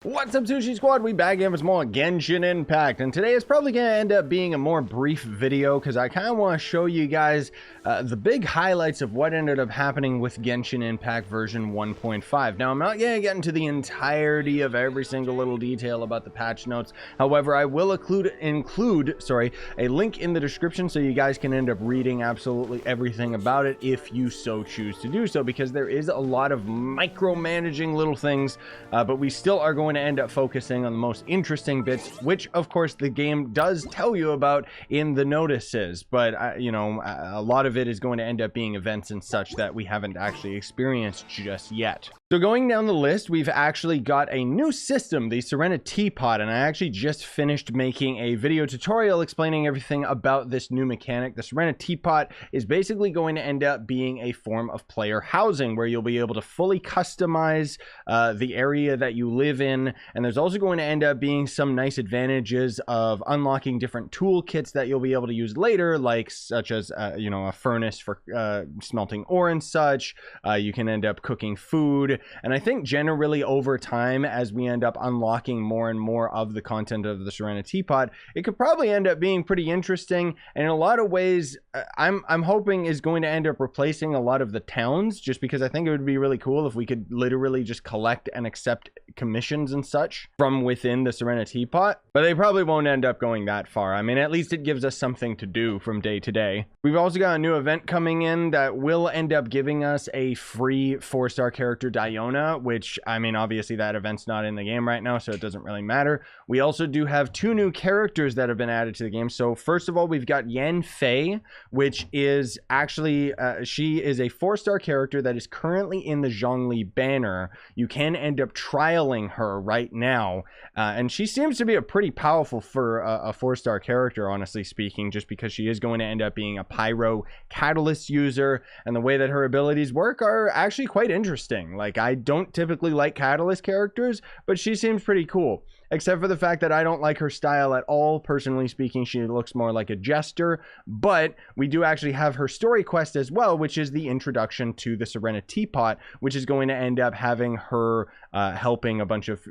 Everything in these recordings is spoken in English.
What's up, Scyushi Squad? We back again with more Genshin Impact, and today is probably going to end up being a more brief video because I kind of want to show you guys the big highlights of what ended up happening with Genshin Impact version 1.5. Now, I'm not going to get into the entirety of every single little detail about the patch notes. However, I will include a link in the description so you guys can end up reading absolutely everything about it if you so choose to do so, because there is a lot of micromanaging little things, but we still are going to end up focusing on the most interesting bits, which of course the game does tell you about in the notices, but you know, a lot of it is going to end up being events and such that we haven't actually experienced just yet. So going down the list, we've actually got a new system, the Serenitea Pot, and I actually just finished making a video tutorial explaining everything about this new mechanic. The Serenitea Pot is basically going to end up being a form of player housing where you'll be able to fully customize the area that you live in, and there's also going to end up being some nice advantages of unlocking different toolkits that you'll be able to use later, like such as you know, a furnace for smelting ore and such. You can end up cooking food. And I think generally over time, as we end up unlocking more and more of the content of the Serenitea Pot, it could probably end up being pretty interesting. And in a lot of ways, I'm hoping is going to end up replacing a lot of the towns, just because I think it would be really cool if we could literally just collect and accept commissions and such from within the Serenitea Pot. But they probably won't end up going that far. I mean, at least it gives us something to do from day to day. We've also got a new event coming in that will end up giving us a free 4-star character, Iona, which, I mean, obviously that event's not in the game right now, so it doesn't really matter. We also do have 2 new characters that have been added to the game. So first of all, we've got Yanfei, which is actually, she is a 4-star character that is currently in the Zhongli banner. You can end up trialing her right now, and she seems to be a pretty powerful for a 4-star character, honestly speaking, just because she is going to end up being a pyro catalyst user, and the way that her abilities work are actually quite interesting. Like, I don't typically like catalyst characters, but she seems pretty cool. Except for the fact that I don't like her style at all. Personally speaking, she looks more like a jester, but we do actually have her story quest as well, which is the introduction to the Serenitea Pot, which is going to end up having her helping a bunch of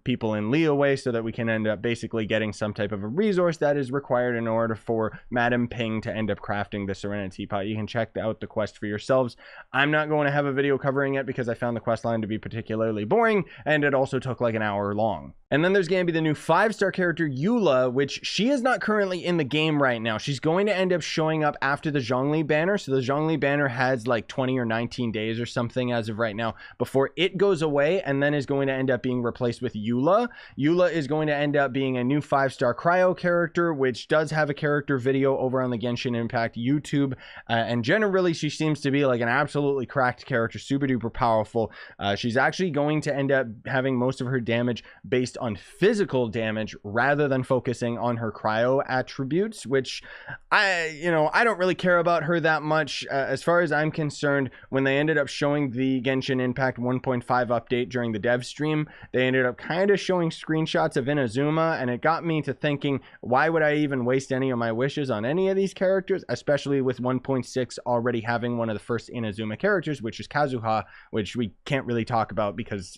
people in Leeway so that we can end up basically getting some type of a resource that is required in order for Madam Ping to end up crafting the Serenitea Pot. You can check out the quest for yourselves. I'm not going to have a video covering it because I found the quest line to be particularly boring, and it also took like an hour long. And then there's going to be the new 5-star character, Eula, which she is not currently in the game right now. She's going to end up showing up after the Zhongli banner. So the Zhongli banner has like 20 or 19 days or something as of right now before it goes away, and then is going to end up being replaced with Eula. Eula is going to end up being a new 5-star cryo character, which does have a character video over on the Genshin Impact YouTube. And generally, she seems to be like an absolutely cracked character, super duper powerful. She's actually going to end up having most of her damage based on physical damage rather than focusing on her cryo attributes, which I don't really care about her that much. As far as I'm concerned, when they ended up showing the Genshin Impact 1.5 update during the dev stream, they ended up kind of showing screenshots of Inazuma, and it got me to thinking, why would I even waste any of my wishes on any of these characters, especially with 1.6 already having one of the first Inazuma characters, which is Kazuha, which we can't really talk about because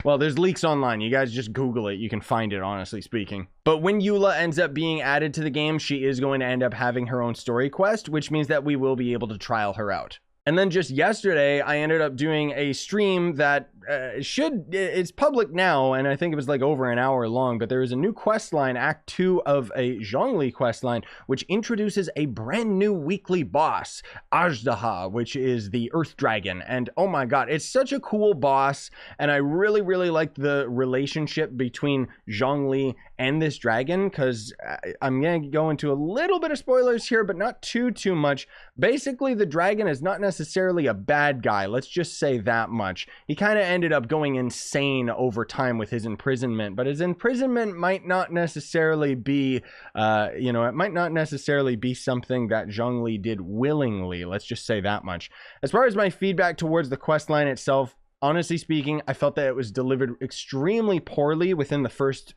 well, there's leaks online. You guys just Google it. You can find it, honestly speaking. But when Eula ends up being added to the game, she is going to end up having her own story quest, which means that we will be able to trial her out. And then just yesterday, I ended up doing a stream that it's public now, and I think it was like over an hour long, but there is a new quest line, Act 2 of a Zhongli quest line, which introduces a brand new weekly boss, Azhdaha, which is the Earth Dragon. And oh my god, it's such a cool boss, and I really, really like the relationship between Zhongli and this dragon, because I'm going to go into a little bit of spoilers here, but not too much. Basically, the dragon is not necessarily a bad guy, let's just say that much. He kind of ended up going insane over time with his imprisonment, but his imprisonment might not necessarily be it might not necessarily be something that Zhongli did willingly, let's just say that much. As far as my feedback towards the questline itself, honestly speaking, I felt that it was delivered extremely poorly within the first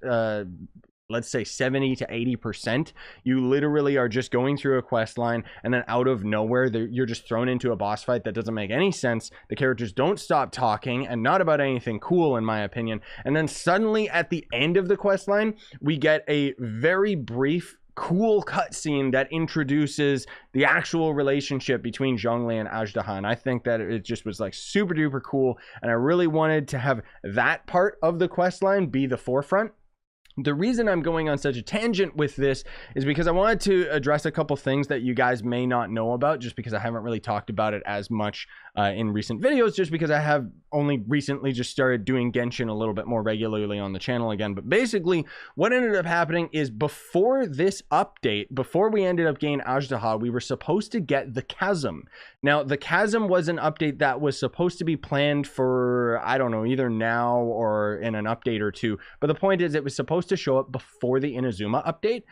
let's say 70 to 80%, you literally are just going through a quest line, and then out of nowhere, you're just thrown into a boss fight that doesn't make any sense. The characters don't stop talking, and not about anything cool, in my opinion. And then suddenly, at the end of the quest line, we get a very brief, cool cutscene that introduces the actual relationship between Zhongli and Azhdaha, and I think that it just was like super duper cool, and I really wanted to have that part of the quest line be the forefront. The reason I'm going on such a tangent with this is because I wanted to address a couple things that you guys may not know about, just because I haven't really talked about it as much in recent videos, just because I have only recently just started doing Genshin a little bit more regularly on the channel again. But basically, what ended up happening is before this update, before we ended up getting Azhdaha, we were supposed to get the Chasm. Now, the Chasm was an update that was supposed to be planned for, I don't know, either now or in an update or two. But the point is, it was supposed to show up before the Inazuma update.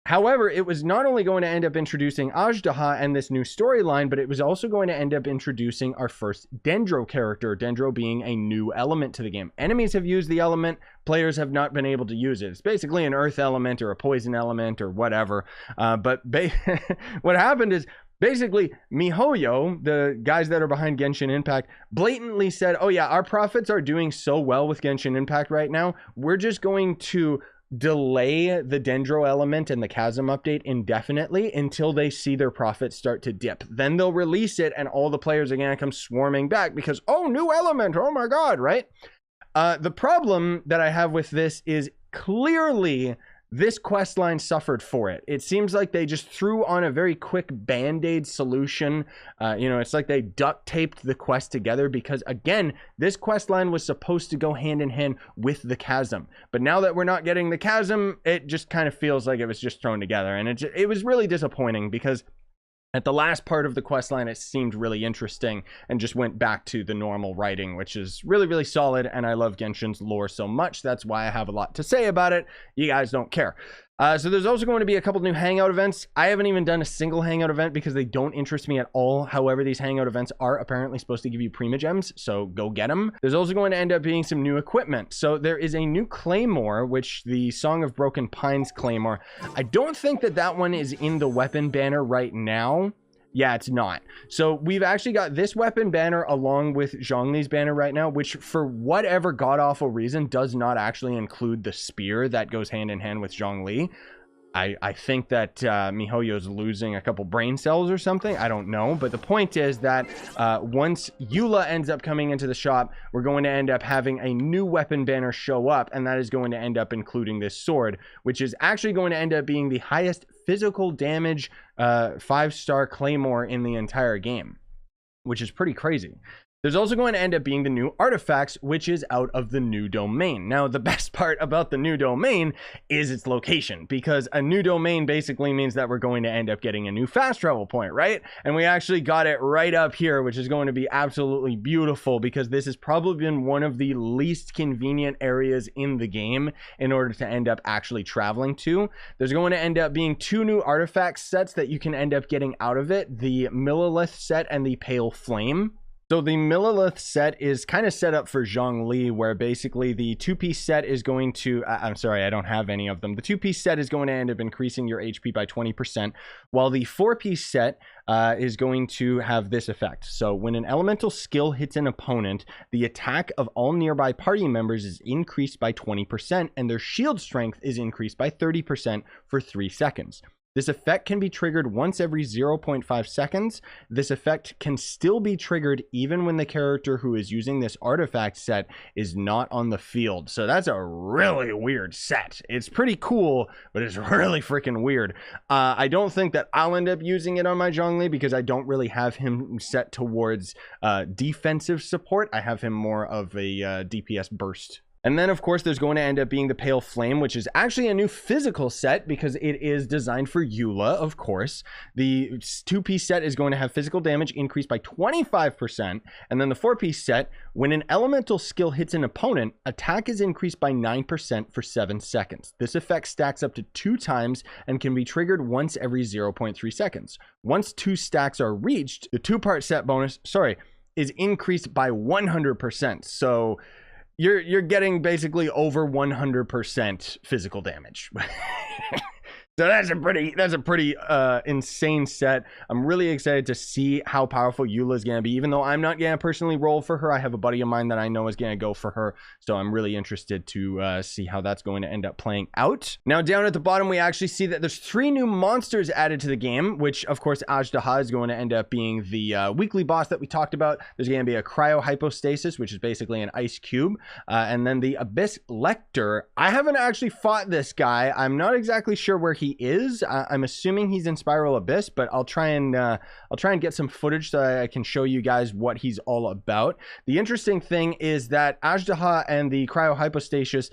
However, it was not only going to end up introducing Azhdaha and this new storyline, but it was also going to end up introducing our first Dendro character, Dendro being a new element to the game. Enemies have used the element, players have not been able to use it. It's basically an earth element or a poison element or whatever. But what happened is, basically, MiHoYo, the guys that are behind Genshin Impact, blatantly said, oh yeah, our profits are doing so well with Genshin Impact right now, we're just going to delay the Dendro element and the Chasm update indefinitely until they see their profits start to dip. Then they'll release it and all the players are gonna come swarming back because, oh, new element, oh my god, right? The problem that I have with this is clearly this quest line suffered for it. It seems like they just threw on a very quick band-aid solution. You know, it's like they duct taped the quest together because, again, this quest line was supposed to go hand in hand with the Chasm. But now that we're not getting the Chasm, it just kind of feels like it was just thrown together. And it was really disappointing because at the last part of the questline, it seemed really interesting and just went back to the normal writing, which is really, really solid. And I love Genshin's lore so much. That's why I have a lot to say about it. You guys don't care. So there's also going to be a couple new hangout events. I haven't even done a single hangout event because they don't interest me at all. However, these hangout events are apparently supposed to give you Primogems, so go get them. There's also going to end up being some new equipment. So there is a new Claymore, which the Song of Broken Pines Claymore. I don't think that that one is in the weapon banner right now. Yeah, it's not. So we've actually got this weapon banner along with Zhongli's banner right now, which for whatever god-awful reason does not actually include the spear that goes hand in hand with Zhongli. I think that MiHoYo's losing a couple brain cells or something. I don't know. But the point is that once Eula ends up coming into the shop, we're going to end up having a new weapon banner show up. And that is going to end up including this sword, which is actually going to end up being the highest physical damage 5-star Claymore in the entire game, which is pretty crazy. There's also going to end up being the new artifacts, which is out of the new domain. Now, the best part about the new domain is its location, because a new domain basically means that we're going to end up getting a new fast travel point, right? And we actually got it right up here, which is going to be absolutely beautiful, because this has probably been one of the least convenient areas in the game in order to end up actually traveling to. There's going to end up being 2 new artifact sets that you can end up getting out of it, the Millelith set and the Pale Flame. So the Millelith set is kind of set up for Zhongli, where basically the 2-piece set is going to, I'm sorry, I don't have any of them. The 2-piece set is going to end up increasing your HP by 20%, while the 4-piece set is going to have this effect. So when an elemental skill hits an opponent, the attack of all nearby party members is increased by 20%, and their shield strength is increased by 30% for 3 seconds. This effect can be triggered once every 0.5 seconds. This effect can still be triggered even when the character who is using this artifact set is not on the field. So that's a really weird set. It's pretty cool, but it's really freaking weird. I don't think that I'll end up using it on my Zhongli because I don't really have him set towards defensive support. I have him more of a DPS burst. And then, of course, there's going to end up being the Pale Flame, which is actually a new physical set because it is designed for Eula, of course. The 2-piece set is going to have physical damage increased by 25%. And then the 4-piece set, when an elemental skill hits an opponent, attack is increased by 9% for 7 seconds. This effect stacks up to 2 times and can be triggered once every 0.3 seconds. Once 2 stacks are reached, the 2-part set bonus, is increased by 100%. So you're getting basically over 100% physical damage. So that's a pretty insane set. I'm really excited to see how powerful Eula is going to be. Even though I'm not going to personally roll for her, I have a buddy of mine that I know is going to go for her. So I'm really interested to see how that's going to end up playing out. Now down at the bottom, we actually see that there's 3 new monsters added to the game, which of course Azhdaha is going to end up being the weekly boss that we talked about. There's going to be a Cryo Hypostasis, which is basically an ice cube. And then the Abyss Lector. I haven't actually fought this guy. I'm not exactly sure where he is. I'm assuming he's in Spiral Abyss, but I'll try and get some footage so that I can show you guys what he's all about. The interesting thing is that Azhdaha and the Cryo Hypostasis,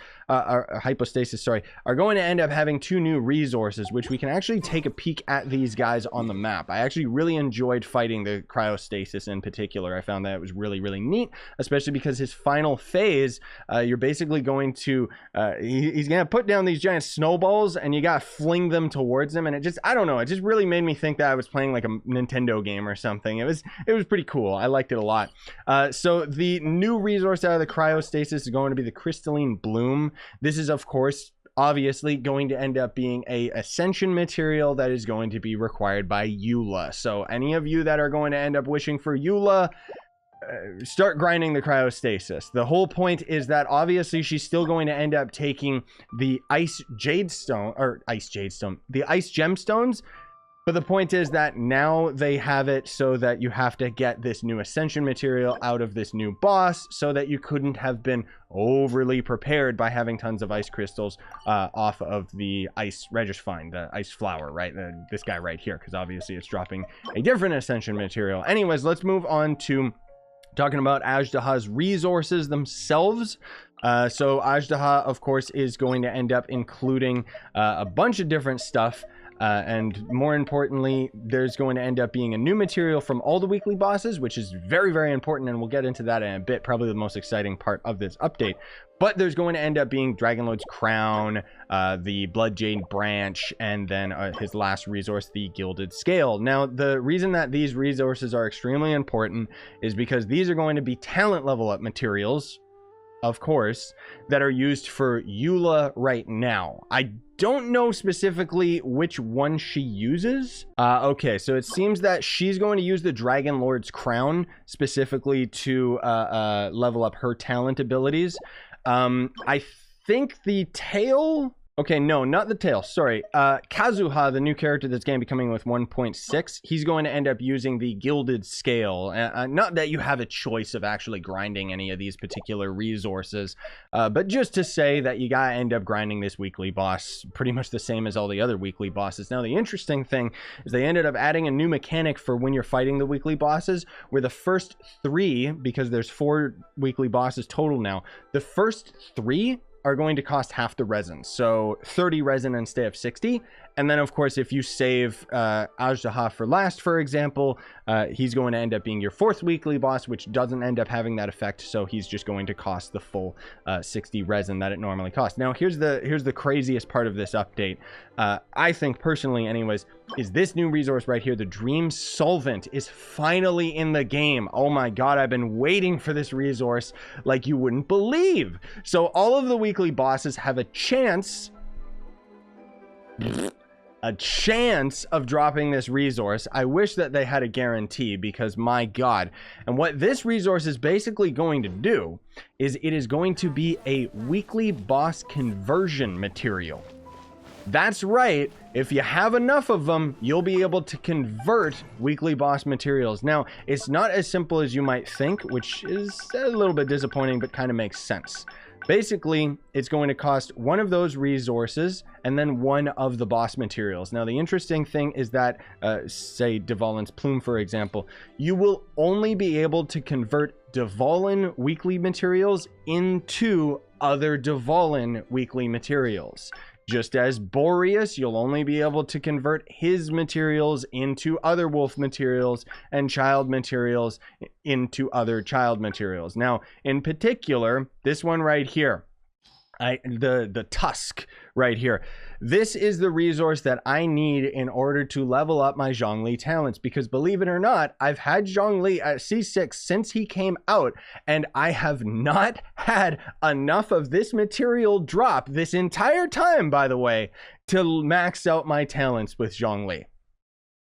are going to end up having 2 new resources, which we can actually take a peek at these guys on the map. I actually really enjoyed fighting the Cryostasis in particular. I found that it was really, really neat, especially because his final phase, you're basically going to, he's going to put down these giant snowballs and you got to fling them towards him. And it just, I don't know, it just really made me think that I was playing like a Nintendo game or something. It was pretty cool. I liked it a lot. So the new resource out of the Cryostasis is going to be the Crystalline Bloom. This is, of course, obviously going to end up being a Ascension material that is going to be required by Eula. So any of you that are going to end up wishing for Eula, start grinding the Cryostasis. The whole point is that obviously she's still going to end up taking the the Ice Gemstones. But the point is that now they have it so that you have to get this new Ascension material out of this new boss, so that you couldn't have been overly prepared by having tons of ice crystals off of the Ice Registine, the ice flower, right? This guy right here, because obviously it's dropping a different Ascension material. Anyways, let's move on to talking about Azhdaha's resources themselves. So Azhdaha, of course, is going to end up including a bunch of different stuff. And more importantly, there's going to end up being a new material from all the weekly bosses, which is very, very important. And we'll get into that in a bit, probably the most exciting part of this update. But there's going to end up being Dragonlord's Crown, the Bloodjade Branch, and then his last resource, the Gilded Scale. Now, the reason that these resources are extremely important is because these are going to be talent level up materials, of course, that are used for Eula right now. I don't know specifically which one she uses. Okay, so it seems that she's going to use the Dragon Lord's Crown specifically to level up her talent abilities. I think the tail... Okay, no, not the tail. Sorry. Kazuha, the new character that's going to be coming with 1.6, he's going to end up using the Gilded Scale. Not that you have a choice of actually grinding any of these particular resources, but just to say that you got to end up grinding this weekly boss pretty much the same as all the other weekly bosses. Now, the interesting thing is they ended up adding a new mechanic for when you're fighting the weekly bosses, where the first 3, because there's 4 weekly bosses total now, the first 3 are going to cost half the resin, so 30 resin instead of 60. And then, of course, if you save Azhdaha for last, for example, he's going to end up being your 4th weekly boss, which doesn't end up having that effect, so he's just going to cost the full 60 resin that it normally costs. Now, here's the craziest part of this update, I think personally anyways, is this new resource right here. The Dream Solvent is finally in the game. Oh my god, I've been waiting for this resource like you wouldn't believe. So all of the weekly bosses have a chance of dropping this resource. I wish that they had a guarantee, because my god. And what this resource is basically going to do is it is going to be a weekly boss conversion material. That's right. If you have enough of them, you'll be able to convert weekly boss materials. Now, it's not as simple as you might think, which is a little bit disappointing, but kind of makes sense. Basically, it's going to cost one of those resources and then one of the boss materials. Now, the interesting thing is that, say, Dvalin's Plume, for example, you will only be able to convert Dvalin weekly materials into other Dvalin weekly materials. Just as Boreas, you'll only be able to convert his materials into other wolf materials, and child materials into other child materials. Now, in particular, this one right here, the tusk right here. This is the resource that I need in order to level up my Zhongli talents, because believe it or not, I've had Zhongli at C6 since he came out, and I have not had enough of this material drop this entire time, by the way, to max out my talents with Zhongli.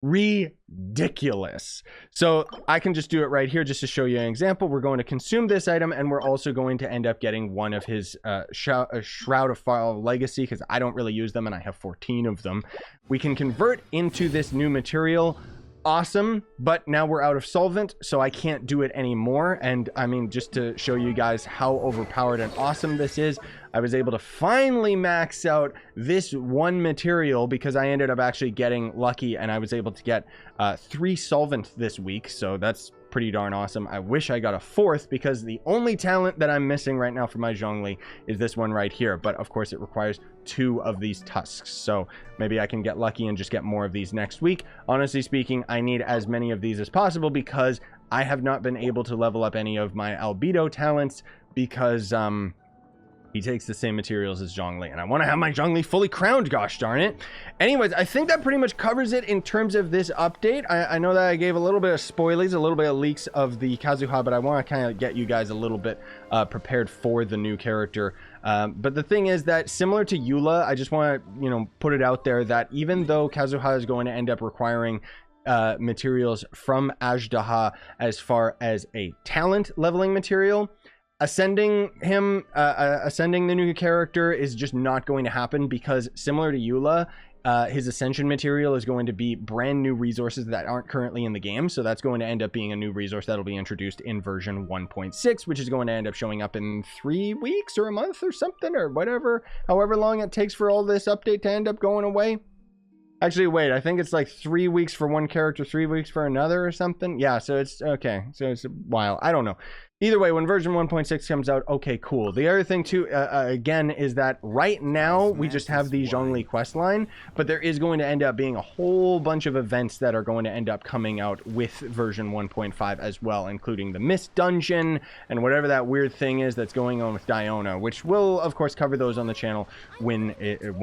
Ridiculous. So I can just do it right here just to show you an example. We're going to consume this item, and we're also going to end up getting one of his Shroud of Fire Legacy, because I don't really use them and I have 14 of them. We can convert into this new material. Awesome, but now we're out of solvent, so I can't do it anymore. And I mean, just to show you guys how overpowered and awesome this is, I was able to finally max out this one material because I ended up actually getting lucky, and I was able to get 3 solvent this week, so that's pretty darn awesome. I wish I got a 4th, because the only talent that I'm missing right now for my Zhongli is this one right here, but of course it requires 2 of these tusks, so maybe I can get lucky and just get more of these next week. Honestly speaking, I need as many of these as possible, because I have not been able to level up any of my albedo talents, because he takes the same materials as Zhongli, and I want to have my Zhongli fully crowned, gosh darn it. Anyways, I think that pretty much covers it in terms of this update. I know that I gave a little bit of spoilies, a little bit of leaks of the Kazuha, but I want to kind of get you guys a little bit prepared for the new character. But the thing is that, similar to Eula, I just want to, you know, put it out there that even though Kazuha is going to end up requiring materials from Azhdaha as far as a talent leveling material, ascending the new character is just not going to happen, because similar to Eula, his Ascension material is going to be brand new resources that aren't currently in the game. So that's going to end up being a new resource that'll be introduced in version 1.6, which is going to end up showing up in 3 weeks or a month or something, or whatever, however long it takes for all this update to end up going away. Actually, wait, I think it's like 3 weeks for one character, 3 weeks for another or something. Yeah, so it's okay. So it's a while. I don't know. Either way, when version 1.6 comes out, okay, cool. The other thing too, again, is that right now we just have the Zhongli questline, but there is going to end up being a whole bunch of events that are going to end up coming out with version 1.5 as well, including the Mist Dungeon and whatever that weird thing is that's going on with Diona, which will, of course, cover those on the channel when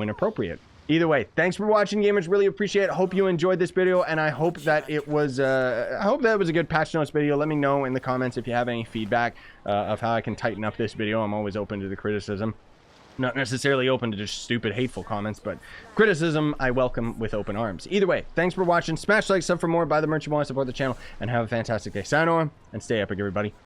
appropriate. Either way, thanks for watching, gamers. Really appreciate it. Hope you enjoyed this video, and I hope that it was a good patch notes video. Let me know in the comments if you have any feedback of how I can tighten up this video. I'm always open to the criticism. Not necessarily open to just stupid, hateful comments, but criticism I welcome with open arms. Either way, thanks for watching. Smash like, sub for more, buy the merch you want to support the channel, and have a fantastic day. Sayonara, and stay epic, everybody.